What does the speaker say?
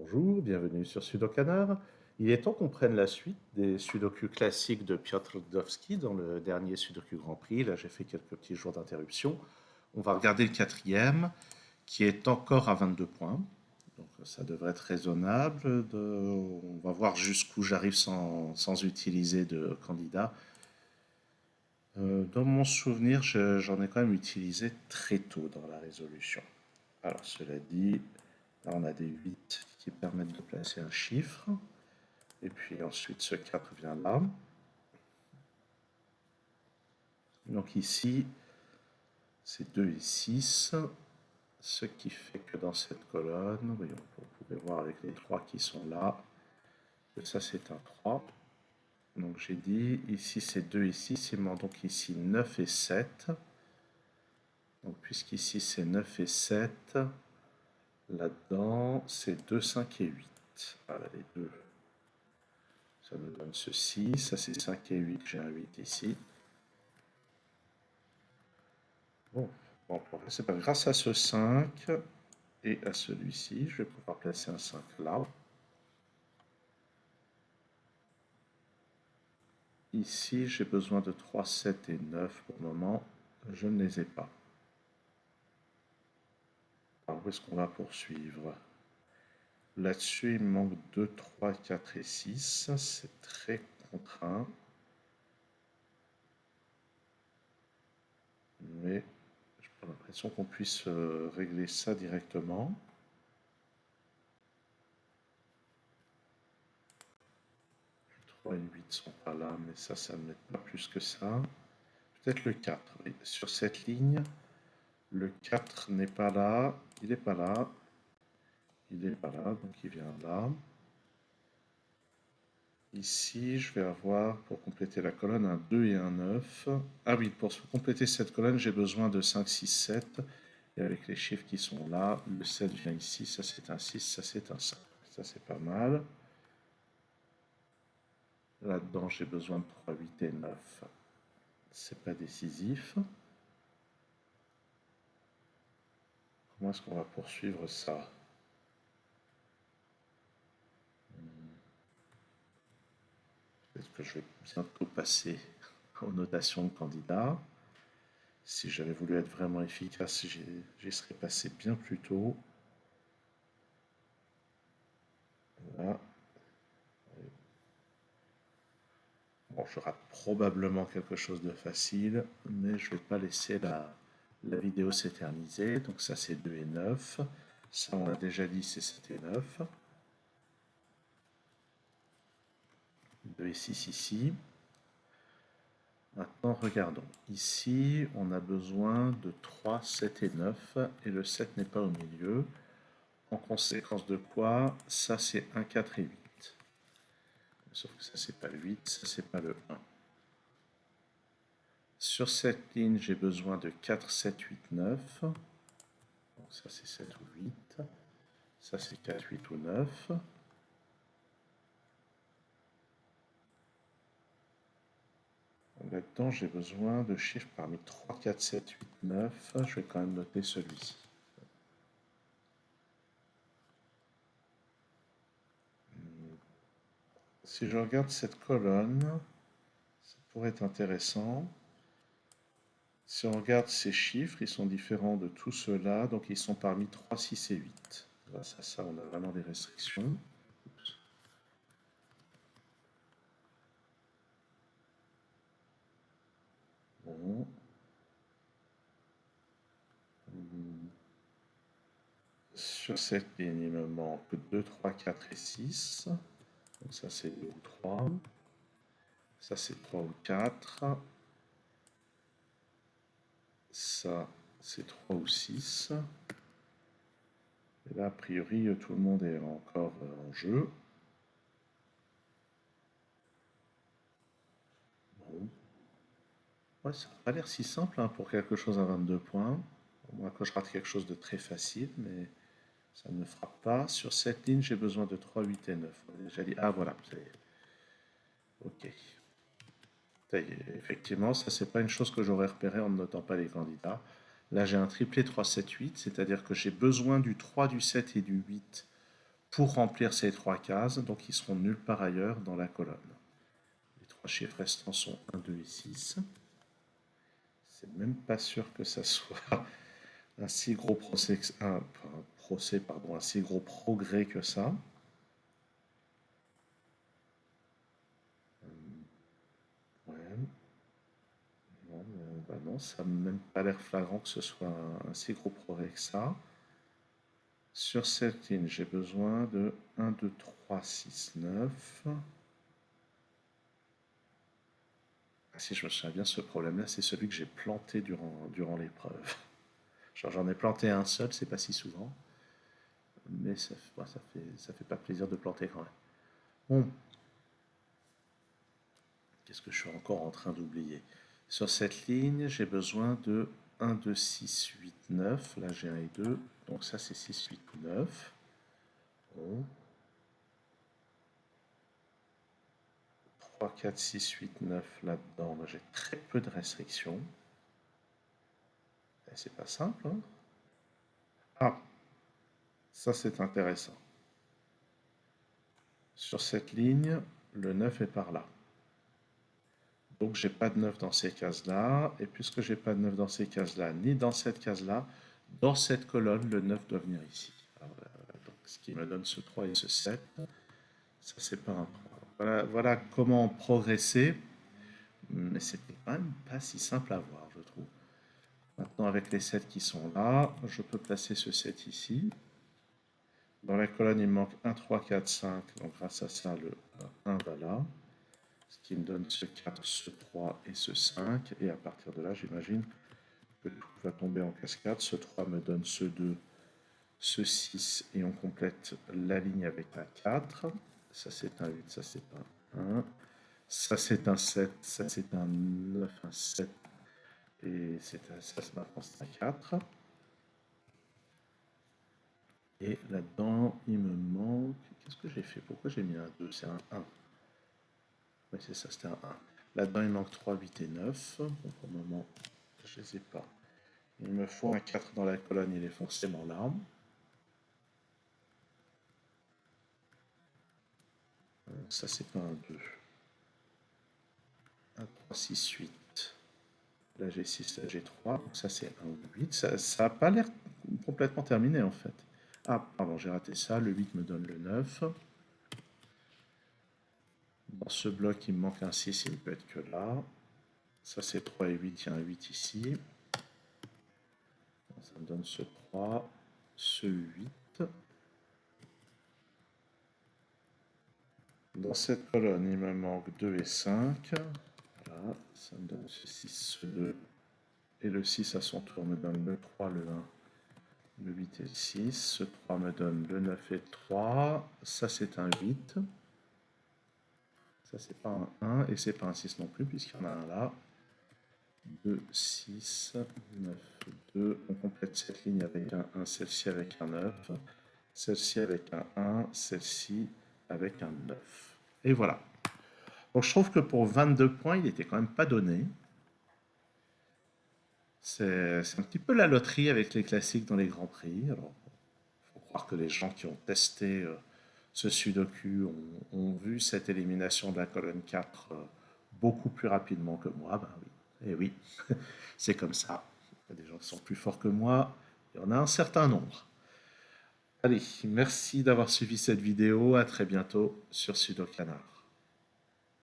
Bonjour, bienvenue sur Sudokanar. Il est temps qu'on prenne la suite des sudoku classiques de Piotr Gdowski dans le dernier Sudoku Grand Prix. Là, j'ai fait quelques petits jours d'interruption. On va regarder le quatrième, qui est encore à 22 points. Donc ça devrait être raisonnable. On va voir jusqu'où j'arrive sans utiliser de candidat. Dans mon souvenir, j'en ai quand même utilisé très tôt dans la résolution. Alors, cela dit, là, on a des 8 qui permettent de placer un chiffre. Et puis ensuite, ce 4 vient là. Donc ici, c'est 2 et 6. Ce qui fait que dans cette colonne, voyons, vous pouvez voir avec les 3 qui sont là, que ça c'est un 3. Donc j'ai dit, ici c'est 2 et 6, il manque donc ici 9 et 7. Donc puisqu'ici c'est 9 et 7, là-dedans c'est 2, 5 et 8. Voilà les deux. Ça nous donne ceci, ça c'est 5 et 8, j'ai un 8 ici. Bon, c'est pas grâce à ce 5 et à celui-ci, je vais pouvoir placer un 5 là. Ici, j'ai besoin de 3, 7 et 9 pour le moment. Je ne les ai pas. Alors, où est-ce qu'on va poursuivre? Là-dessus, il me manque 2, 3, 4 et 6. C'est très contraint. Mais j'ai pas l'impression qu'on puisse régler ça directement. 3 et 8 sont pas là, mais ça ne m'aide pas plus que ça. Peut-être le 4. Oui. Sur cette ligne, le 4 n'est pas là. Il n'est pas là. Il n'est pas là, donc il vient là. Ici, je vais avoir, pour compléter la colonne, un 2 et un 9. Ah oui, pour compléter cette colonne, j'ai besoin de 5, 6, 7. Et avec les chiffres qui sont là, le 7 vient ici, ça c'est un 6, ça c'est un 5. Ça c'est pas mal. Là-dedans, j'ai besoin de 3, 8 et 9. C'est pas décisif. Comment est-ce qu'on va poursuivre ça? Peut-être que je vais bientôt passer aux notations de candidat. Si j'avais voulu être vraiment efficace, j'y serais passé bien plus tôt. Voilà. Bon, je rate probablement quelque chose de facile, mais je ne vais pas laisser la vidéo s'éterniser. Donc ça, c'est 2 et 9. Ça, on l'a déjà dit, c'est 7 et 9. 2 et 6 ici. Maintenant, regardons. Ici, on a besoin de 3, 7 et 9, et le 7 n'est pas au milieu. En conséquence de quoi, ça c'est 1, 4 et 8. Sauf que ça c'est pas le 8, ça c'est pas le 1. Sur cette ligne, j'ai besoin de 4, 7, 8, 9. Donc ça c'est 7 ou 8. Ça c'est 4, 8 ou 9. Là-dedans, j'ai besoin de chiffres parmi 3, 4, 7, 8, 9. Je vais quand même noter celui-ci. Si je regarde cette colonne, ça pourrait être intéressant. Si on regarde ces chiffres, ils sont différents de tout cela, donc ils sont parmi 3, 6 et 8. Grâce à ça, on a vraiment des restrictions. Bon. Sur cette ligne, il me manque 2, 3, 4 et 6. Donc ça, c'est 2 ou 3. Ça, c'est 3 ou 4. Ça, c'est 3 ou 6. Et là, a priori, tout le monde est encore en jeu. Bon. Ouais, ça n'a pas l'air si simple hein, pour quelque chose à 22 points. Moi, quand je rate quelque chose de très facile, mais ça ne me frappe pas. Sur cette ligne, j'ai besoin de 3, 8 et 9. On a déjà dit, ah voilà, ça y est. Ok. Ça y est, effectivement, ça c'est pas une chose que j'aurais repéré en ne notant pas les candidats. Là, j'ai un triplé 3, 7, 8, c'est-à-dire que j'ai besoin du 3, du 7 et du 8 pour remplir ces 3 cases, donc ils seront nulle part ailleurs dans la colonne. Les 3 chiffres restants sont 1, 2 et 6. C'est même pas sûr que ça soit un si gros un si gros progrès que ça. Ouais. Non, bah non, ça n'a même pas l'air flagrant que ce soit un si gros progrès que ça. Sur cette ligne, j'ai besoin de 1, 2, 3, 6, 9. Si je me souviens bien, ce problème-là, c'est celui que j'ai planté durant l'épreuve. J'en ai planté un seul, c'est pas si souvent. Mais ça fait pas plaisir de planter quand même. Bon. Qu'est-ce que je suis encore en train d'oublier? Sur cette ligne, j'ai besoin de 1, 2, 6, 8, 9. Là, j'ai 1 et 2. Donc ça, c'est 6, 8, 9. Bon. 3, 4, 6, 8, 9 là-dedans. J'ai très peu de restrictions. Et c'est pas simple, hein? Ah, ça c'est intéressant. Sur cette ligne, le 9 est par là. Donc j'ai pas de 9 dans ces cases-là. Et puisque j'ai pas de 9 dans ces cases-là, ni dans cette case-là, dans cette colonne, le 9 doit venir ici. Alors, donc, ce qui me donne ce 3 et ce 7. Ça, c'est pas un 3. Voilà comment progresser. Mais c'était quand même pas si simple à voir, je trouve. Maintenant, avec les 7 qui sont là, je peux placer ce 7 ici. Dans la colonne, il me manque 1, 3, 4, 5. Donc grâce à ça, le 1 va là. Ce qui me donne ce 4, ce 3 et ce 5. Et à partir de là, j'imagine que tout va tomber en cascade. Ce 3 me donne ce 2, ce 6. Et on complète la ligne avec un 4. Ça, c'est un 8, ça, c'est un 1. Ça, c'est un 7. Ça, c'est un 9, un 7. Et ça, c'est un 4. Et là-dedans, il me manque... Qu'est-ce que j'ai fait? Pourquoi j'ai mis un 2? C'est un 1. Oui, c'est ça, c'était un 1. Là-dedans, il manque 3, 8 et 9. Bon, pour le moment, je ne les ai pas. Il me faut un 4 dans la colonne, il est forcément là. Ça, c'est pas un 2. 1, 3, 6, 8. Là, j'ai 6, là, j'ai 3. Donc ça, c'est un 8. Ça n'a pas l'air complètement terminé, en fait. Ah, pardon, j'ai raté ça. Le 8 me donne le 9. Dans ce bloc, il me manque un 6, il ne peut être que là. Ça, c'est 3 et 8, il y a un 8 ici. Ça me donne ce 3, ce 8. Dans cette colonne, il me manque 2 et 5. Voilà, ça me donne ce 6, ce 2. Et le 6 à son tour me donne le 3, le 1, le 8 et le 6. Ce 3 me donne le 9 et le 3. Ça, c'est un 8. Ça, c'est pas un 1 et c'est pas un 6 non plus, puisqu'il y en a un là. 2, 6, 9, 2. On complète cette ligne avec un 1, celle-ci avec un 9. Celle-ci avec un 1, celle-ci avec un 9. Et voilà. Donc je trouve que pour 22 points, il n'était quand même pas donné. C'est un petit peu la loterie avec les classiques dans les Grands Prix. Alors, il faut croire que les gens qui ont testé ce Sudoku ont vu cette élimination de la colonne 4 beaucoup plus rapidement que moi. Ben oui, et oui, c'est comme ça. Il y a des gens qui sont plus forts que moi. Il y en a un certain nombre. Allez, merci d'avoir suivi cette vidéo. À très bientôt sur Sudokanar.